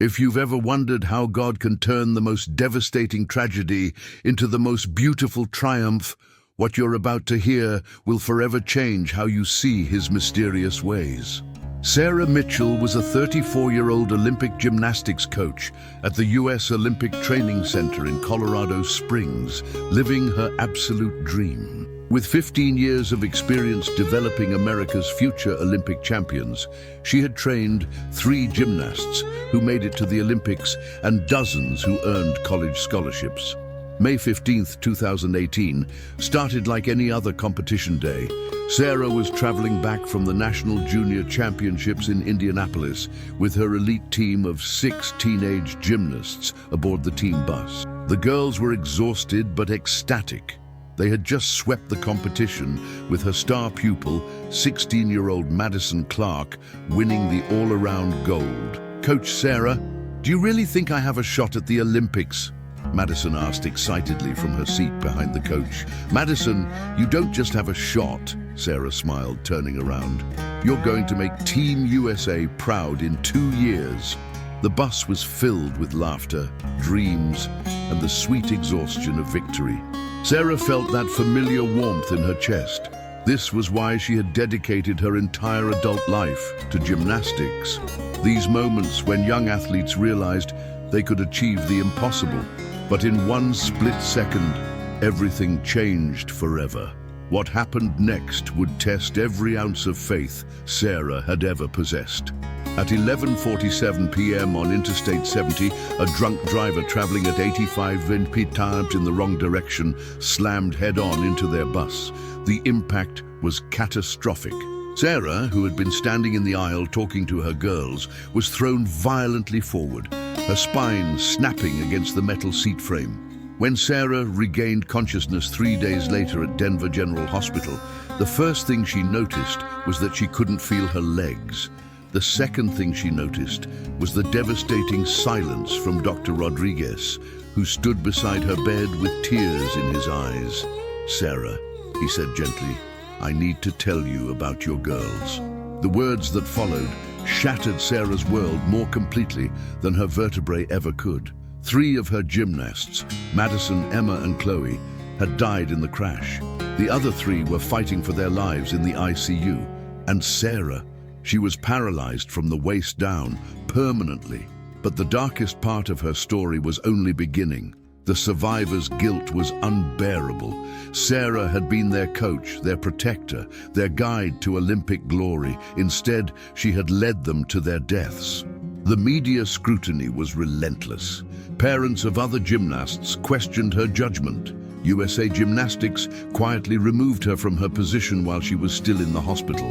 If you've ever wondered how God can turn the most devastating tragedy into the most beautiful triumph, what you're about to hear will forever change how you see his mysterious ways. Sarah Mitchell was a 34-year-old Olympic gymnastics coach at the U.S. Olympic Training Center in Colorado Springs, living her absolute dream. With 15 years of experience developing America's future Olympic champions, she had trained 3 gymnasts who made it to the Olympics and dozens who earned college scholarships. May 15, 2018, started like any other competition day. Sarah was traveling back from the National Junior Championships in Indianapolis with her elite team of 6 teenage gymnasts aboard the team bus. The girls were exhausted but ecstatic. They had just swept the competition with her star pupil, 16-year-old Madison Clark, winning the all-around gold. "Coach Sarah, do you really think I have a shot at the Olympics?" Madison asked excitedly from her seat behind the coach. "Madison, you don't just have a shot," Sarah smiled, turning around. "You're going to make Team USA proud in 2 years." The bus was filled with laughter, dreams, and the sweet exhaustion of victory. Sarah felt that familiar warmth in her chest. This was why she had dedicated her entire adult life to gymnastics. These moments when young athletes realized they could achieve the impossible. But in one split second, everything changed forever. What happened next would test every ounce of faith Sarah had ever possessed. At 11:47 p.m. on Interstate 70, a drunk driver traveling at 85 km/h in the wrong direction slammed head-on into their bus. The impact was catastrophic. Sarah, who had been standing in the aisle talking to her girls, was thrown violently forward, her spine snapping against the metal seat frame. When Sarah regained consciousness 3 days later at Denver General Hospital, the first thing she noticed was that she couldn't feel her legs. The second thing she noticed was the devastating silence from Dr. Rodriguez, who stood beside her bed with tears in his eyes. "Sarah," he said gently, "I need to tell you about your girls." The words that followed shattered Sarah's world more completely than her vertebrae ever could. 3 of her gymnasts, Madison, Emma, and Chloe, had died in the crash. The other 3 were fighting for their lives in the ICU. And Sarah, she was paralyzed from the waist down, permanently. But the darkest part of her story was only beginning. The survivors' guilt was unbearable. Sarah had been their coach, their protector, their guide to Olympic glory. Instead, she had led them to their deaths. The media scrutiny was relentless. Parents of other gymnasts questioned her judgment. USA Gymnastics quietly removed her from her position while she was still in the hospital.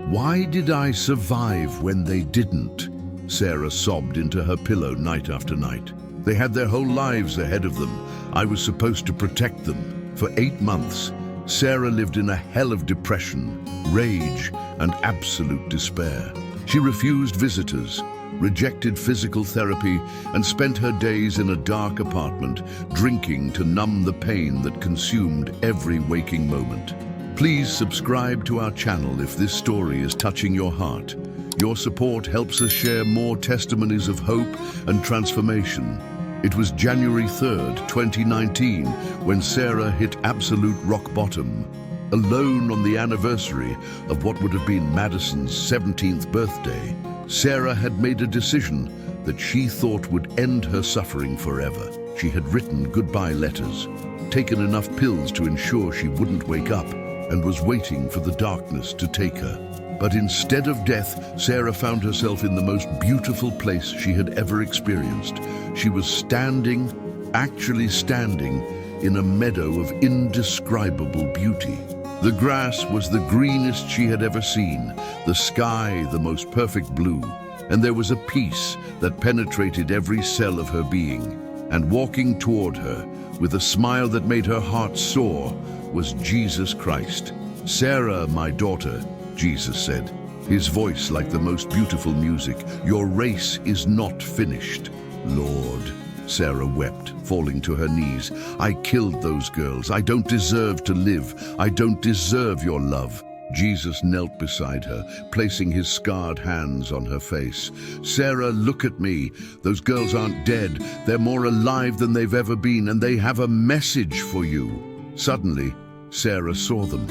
"Why did I survive when they didn't?" Sarah sobbed into her pillow night after night. "They had their whole lives ahead of them. I was supposed to protect them." For 8 months, Sarah lived in a hell of depression, rage, and absolute despair. She refused visitors, rejected physical therapy, and spent her days in a dark apartment, drinking to numb the pain that consumed every waking moment. Please subscribe to our channel if this story is touching your heart. Your support helps us share more testimonies of hope and transformation. It was January 3rd, 2019, when Sarah hit absolute rock bottom. Alone on the anniversary of what would have been Madison's 17th birthday, Sarah had made a decision that she thought would end her suffering forever. She had written goodbye letters, taken enough pills to ensure she wouldn't wake up, and was waiting for the darkness to take her. But instead of death, Sarah found herself in the most beautiful place she had ever experienced. She was standing, actually standing, in a meadow of indescribable beauty. The grass was the greenest she had ever seen, the sky the most perfect blue, and there was a peace that penetrated every cell of her being. And walking toward her, with a smile that made her heart soar, was Jesus Christ. "Sarah, my daughter," Jesus said, his voice like the most beautiful music, "your race is not finished." "Lord," Sarah wept, falling to her knees, "I killed those girls. I don't deserve to live. I don't deserve your love." Jesus knelt beside her, placing his scarred hands on her face. "Sarah, look at me. Those girls aren't dead. They're more alive than they've ever been, and they have a message for you." Suddenly, Sarah saw them.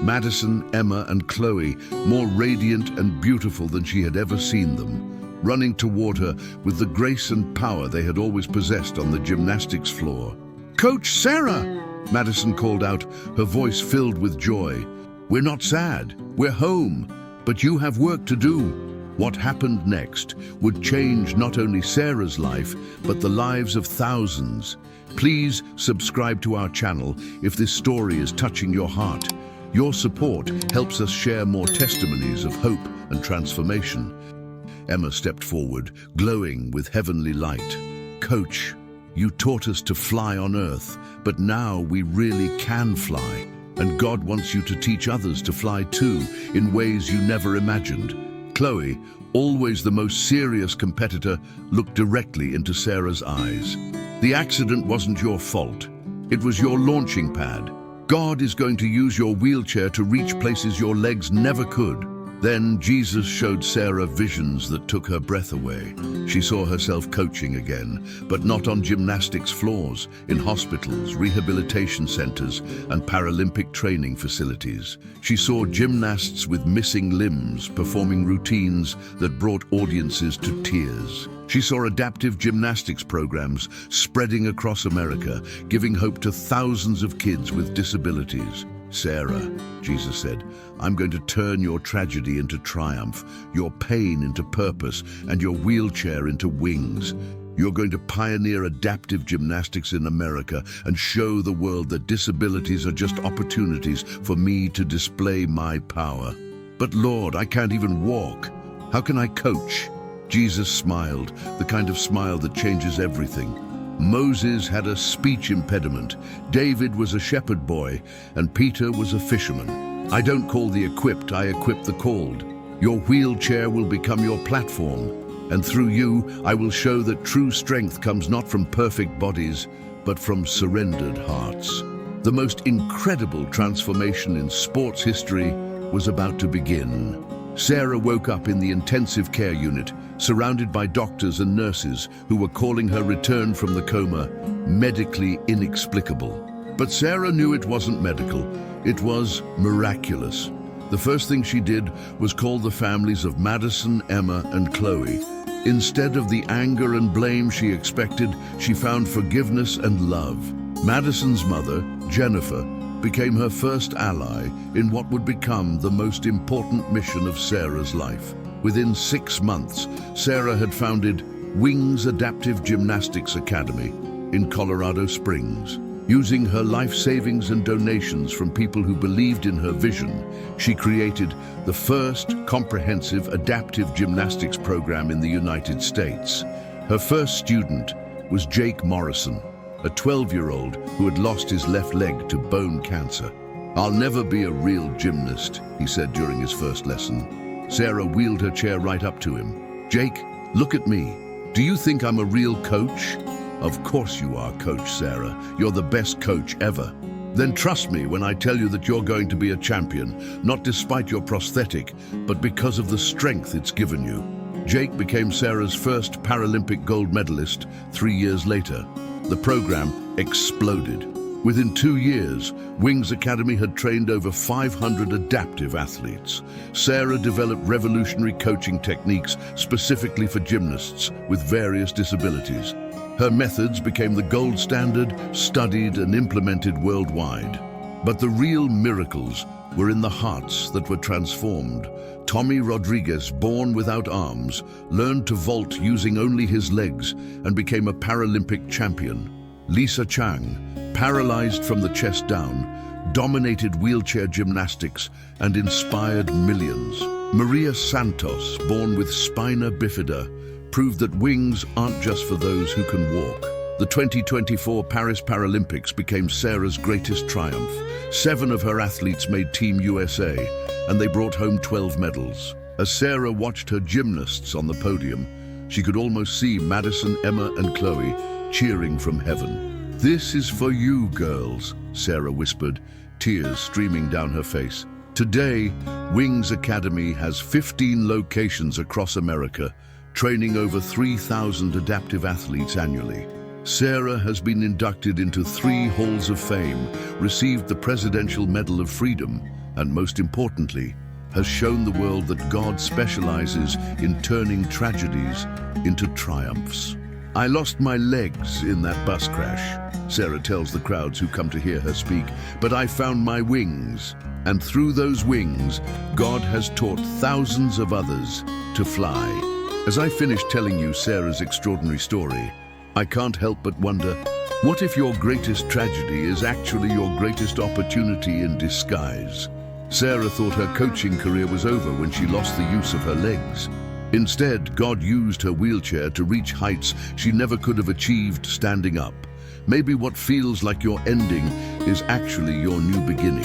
Madison, Emma, and Chloe, more radiant and beautiful than she had ever seen them, running toward her with the grace and power they had always possessed on the gymnastics floor. "Coach Sarah!" Madison called out, her voice filled with joy. "We're not sad. We're home. But you have work to do." What happened next would change not only Sarah's life, but the lives of thousands. Please subscribe to our channel if this story is touching your heart. Your support helps us share more testimonies of hope and transformation. Emma stepped forward, glowing with heavenly light. "Coach, you taught us to fly on earth, but now we really can fly. And God wants you to teach others to fly too, in ways you never imagined." Chloe, always the most serious competitor, looked directly into Sarah's eyes. "The accident wasn't your fault. It was your launching pad. God is going to use your wheelchair to reach places your legs never could." Then Jesus showed Sarah visions that took her breath away. She saw herself coaching again, but not on gymnastics floors, in hospitals, rehabilitation centers, and Paralympic training facilities. She saw gymnasts with missing limbs performing routines that brought audiences to tears. She saw adaptive gymnastics programs spreading across America, giving hope to thousands of kids with disabilities. "Sarah," Jesus said, "I'm going to turn your tragedy into triumph, your pain into purpose, and your wheelchair into wings. You're going to pioneer adaptive gymnastics in America and show the world that disabilities are just opportunities for me to display my power." "But Lord, I can't even walk. How can I coach?" Jesus smiled, the kind of smile that changes everything. Moses had a speech impediment, David was a shepherd boy, and Peter was a fisherman. I don't call the equipped, I equip the called. Your wheelchair will become your platform, and through you, I will show that true strength comes not from perfect bodies, but from surrendered hearts. The most incredible transformation in sports history was about to begin. Sarah woke up in the intensive care unit, surrounded by doctors and nurses who were calling her return from the coma medically inexplicable. But Sarah knew it wasn't medical, it was miraculous. The first thing she did was call the families of Madison, Emma, and Chloe. Instead of the anger and blame she expected, she found forgiveness and love. Madison's mother, Jennifer, became her first ally in what would become the most important mission of Sarah's life. Within 6 months, Sarah had founded Wings Adaptive Gymnastics Academy in Colorado Springs. Using her life savings and donations from people who believed in her vision, she created the first comprehensive adaptive gymnastics program in the United States. Her first student was Jake Morrison, a 12-year-old who had lost his left leg to bone cancer. "I'll never be a real gymnast," he said during his first lesson. Sarah wheeled her chair right up to him. "Jake, look at me. Do you think I'm a real coach?" "Of course you are, Coach Sarah. You're the best coach ever." "Then trust me when I tell you that you're going to be a champion, not despite your prosthetic, but because of the strength it's given you." Jake became Sarah's first Paralympic gold medalist 3 years later. The program exploded. Within 2 years, Wings Academy had trained over 500 adaptive athletes. Sarah developed revolutionary coaching techniques specifically for gymnasts with various disabilities. Her methods became the gold standard, studied and implemented worldwide. But the real miracles were in the hearts that were transformed. Tommy Rodriguez, born without arms, learned to vault using only his legs and became a Paralympic champion. Lisa Chang, paralyzed from the chest down, dominated wheelchair gymnastics and inspired millions. Maria Santos, born with spina bifida, proved that wings aren't just for those who can walk. The 2024 Paris Paralympics became Sarah's greatest triumph. 7 of her athletes made Team USA, and they brought home 12 medals. As Sarah watched her gymnasts on the podium, she could almost see Madison, Emma, and Chloe cheering from heaven. "This is for you, girls," Sarah whispered, tears streaming down her face. Today, Wings Academy has 15 locations across America, training over 3,000 adaptive athletes annually. Sarah has been inducted into 3 halls of fame, received the Presidential Medal of Freedom, and most importantly, has shown the world that God specializes in turning tragedies into triumphs. "I lost my legs in that bus crash," Sarah tells the crowds who come to hear her speak, "but I found my wings. And through those wings, God has taught thousands of others to fly." As I finish telling you Sarah's extraordinary story, I can't help but wonder, what if your greatest tragedy is actually your greatest opportunity in disguise? Sarah thought her coaching career was over when she lost the use of her legs. Instead, God used her wheelchair to reach heights she never could have achieved standing up. Maybe what feels like your ending is actually your new beginning.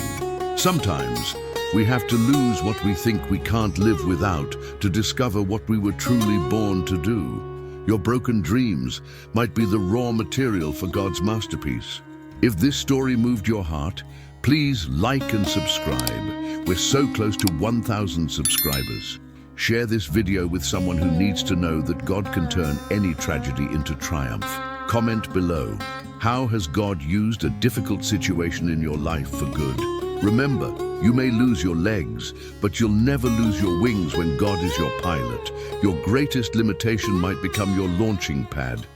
Sometimes, we have to lose what we think we can't live without to discover what we were truly born to do. Your broken dreams might be the raw material for God's masterpiece. If this story moved your heart, please like and subscribe. We're so close to 1,000 subscribers. Share this video with someone who needs to know that God can turn any tragedy into triumph. Comment below. How has God used a difficult situation in your life for good? Remember, you may lose your legs, but you'll never lose your wings when God is your pilot. Your greatest limitation might become your launching pad.